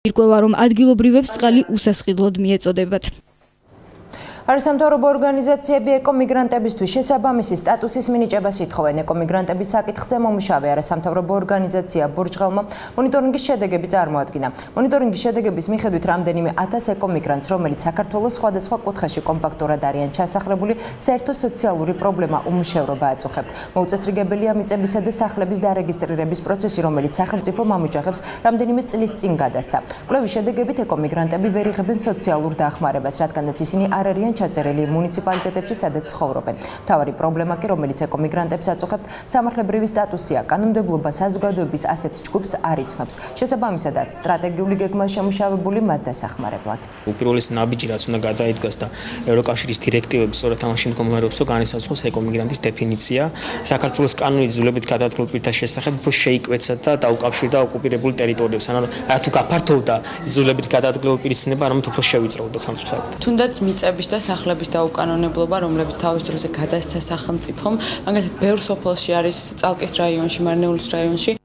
ირკვევა, რომ ადგილობრივებს წყალი უსასყიდლოდ მიეწოდებათ. არასამთავრობო ორგანიზაციები ეკომიგრანტებისთვის შესაბამისი სტატუსის მინიჭებას ითხოვენ. ეკომიგრანტების საკითხზე მომუშავე არასამთავრობო ორგანიზაცია ბურჯღელმა მონიტორინგის შედეგები წარმოადგინა. მონიტორინგის შედეგების მიხედვით რამდენიმე 1000 ეკომიგრანტს, რომელიც საქართველოს სხვადასხვა კუთხეში კომპაქტურად არიან ჩასახლებული, საერთო სოციალური პრობლემა უმუშევრობა აწუხებთ. მოუწესრიგებელია მიწებისა და სახლების დარეგისტრირების პროცესი, რომელიც სახელმწიფო მამოჯახებს რამდენიმე წლის წინ გადასცა. კვლევის შედეგებით ეკომიგრანტები ვერ იღებენ სოციალურ დახმარებას, რადგანაც ისინი არ არიან ჩაწერილი მუნიციპალიტეტებში, სადაც ცხოვრობენ. მთავარი პრობლემა კი, რომელიც ეკომიგრანტებს აწუხებთ, სამართლებრივი სტატუსია. კანონმდებლობა საზოგადოების ასეთ ჯგუფს არ იცნობს. შესაბამისადაც, სტრატეგიული გეგმა შემუშავებული მათ დასახმარებლად. უპირველეს ნაბიჯი, რაც უნდა გადაიდგას და ევროკავშირის დირექტივები სწორედ ამაში მდგომარეობს, რომ განისაზღვროს ეკომიგრანტის დეფინიცია. საქართველოს კანონით ძვლებით გადადგმულ პირთა შესახებ უფრო შეიკვეცა და დაუკავშირდა ოკუპირებულ ტერიტორიებს. ანუ რა თუ გაფართოვდა ძვლებით გადადგმულ პირის ცნება, არამედ უფრო შევიწროვდა სამწუხაროდ. თუნდაც მიწების და სახლების დაუკანონებლობა, რომლებიც თავის დროზე გადასცა სახელმწიფომ, მაგალითად ბევრ სოფელში არის წალკის რაიონში, მარნეულის რაიონში.